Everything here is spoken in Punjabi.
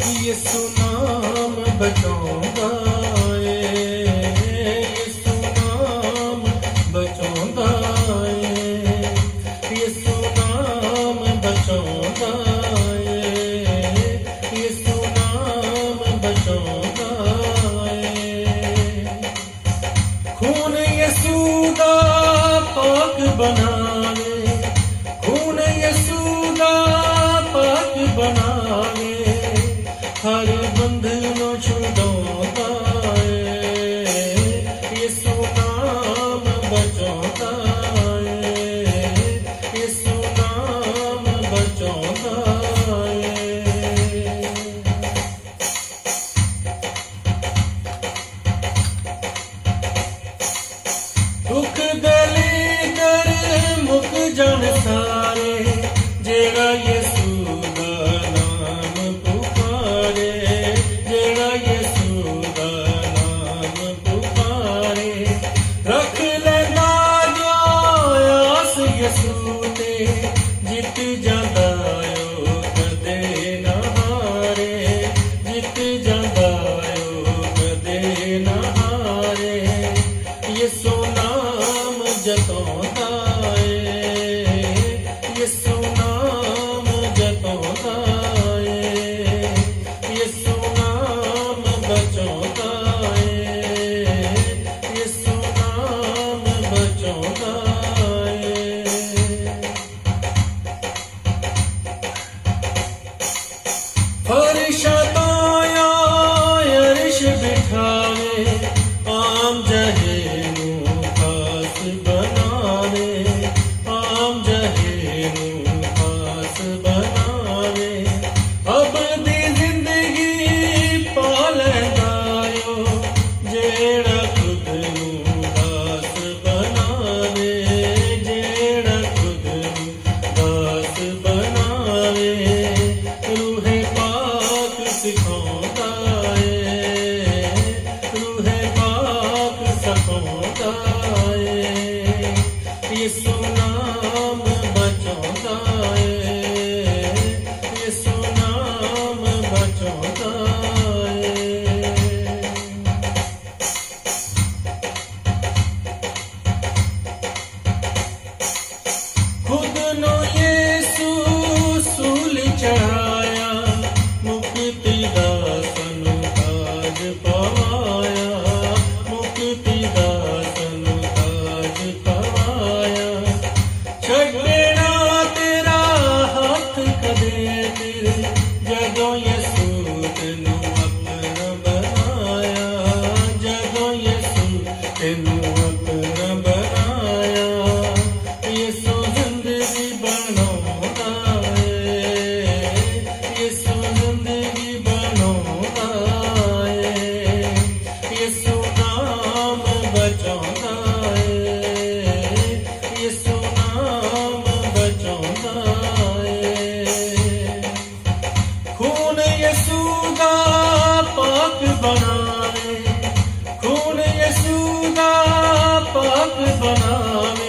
ਯਿਸੂ ਨਾਮ ਬਚਾਉਂਦਾ ਏ, ਯਿਸੂ ਨਾਮ ਬਚਾਉਂਦਾ ਏ, ਯਿਸੂ ਨਾਮ ਬਚਾਉਂਦਾ ਏ, ਯਿਸੂ ਨਾਮ ਬਚਾਉਂਦਾ ਏ। ਖੂਨ ਯਿਸੂ ਦਾ ਪਾਕ ਬਣਾਵੇ, ਖੂਨ ਯਿਸੂ ਦਾ ਪਾਕ ਬਣਾਵੇ, ਹਰ ਬੰਧਨ ਨੂੰ ਛੁਡਾਉਂਦਾ ਏ, ਯਿਸੂ ਨਾਮ ਬਚਾਉਂਦਾ ਏ, ਯਿਸੂ ਨਾਮ ਬਚਾਉਂਦਾ ਏ। ਦੁੱਖ ਦਲੀਦਰ ਮੁੱਕ ਜਾਣ ਸਾਰੇ, ਜਿਹੜਾ ਯਿਸੂ ਦਾ ਨਾਮ ਪੁਕਾਰੇ, ਜਿਹੜਾ ਯਿਸੂ ਦਾ ਨਾਮ ਪੁਕਾਰੇ। ਰੱਖ ਲੈਂਦਾ ਜੋ ਆਸ ਯਿਸੂ ਤੇ, ਜਿੱਤ ਜਾਂਦਾ ਓ ਕਦੇ ਨਾ ਹਾਰੇ, ਜਿੱਤ ਜਾਂਦਾ ਓ ਕਦੇ ਨਾ ਹਾਰੇ। ਯਿਸੂ ਨਾਮ ਜਤਾਉਂਦਾ ਏ, ਯਿਸੂ ਨਾਮ ਜਤਾਉਂਦਾ ਏ, ਯਿਸੂ ਨਾਮ ਬਚਾਉਂਦਾ ਏ, ਯਿਸੂ ਨਾਮ ਬਚਾਉਂਦਾ ਏ। ਫਰਸ਼ਾਂ ਤੋਂ ਅਰਸ਼ ਬਿਠਾਵੇ, ਆਮ ਜਹੇ ਨੂੰ ਖਾਸ ਬਣਾਵੇ, ਆਮ ਜਹੇ ਨੂੰ ਖਾਸ ਬਣਾਵੇ। ਅਬਦੀ ਜ਼ਿੰਦਗੀ ਪਾ ਲੈਂਦਾ ਓ, ਜਿਹੜਾ ਖੁਦ ਨੂੰ ਦਾਸ ਬਣਾਵੇ, ਜਿਹੜਾ ਖੁਦ ਨੂੰ ਦਾਸ ਬਣਾਵੇ। ਰੂਹੇ ਪਾਕ ਸਿਖਾਉਂਦਾ ਏ, ਰੂਹੇ ਪਾਕ ਸਿਖਾਉਂਦਾ ਏ, ਯਿਸੂ ਨਾਮ ਬਚਾਉਂਦਾ ਏ, ਯਿਸੂ ਨਾਮ ਬਚਾਉਂਦਾ ਏ। ਖੁਦ ਨੂੰ ਯਿਸੂ ਸੂਲ ਚੜਾਇਆ, ਮੁਕਤੀ ਦਾ ਸਾਨੂੰ ਤਾਜ ਪਵਾਇਆ, ਮੁਕਤੀ ਦਾ ਸਾਨੂੰ ਤਾਜ ਪਵਾਇਆ। ਛੱਡਣਾ ਤੇਰਾ ਹੱਥ ਕਦੇ ਤੇਰੇ, ਜਦੋਂ ਯਿਸੂ ਤੈਨੂੰ ਆਪਣਾ ਬਣਾਇਆ, ਜਦੋਂ ਯਿਸੂ ਤੈਨੂੰ ਆਪਣਾ ਬਣਾਇਆ। ਯਿਸੂ ਜ਼ਿੰਦਗੀ ਬਣਾਉਂਦਾ ਏ, ਯਿਸੂ ਜ਼ਿੰਦਗੀ ਬਣਾਉਂਦਾ ਏ, ਯਿਸੂ ਨਾਮ ਬਚਾਉਂਦਾ ਏ, ਯਿਸੂ ਨਾਮ ਬਚਾਉਂਦਾ ਏ। ਖੂਨ ਯਿਸੂ ਦਾ ਪਾਕ ਬਣਾਵੇ, ਖੂਨ ਯਿਸੂ ਦਾ ਪਾਕ ਬਣਾਵੇ,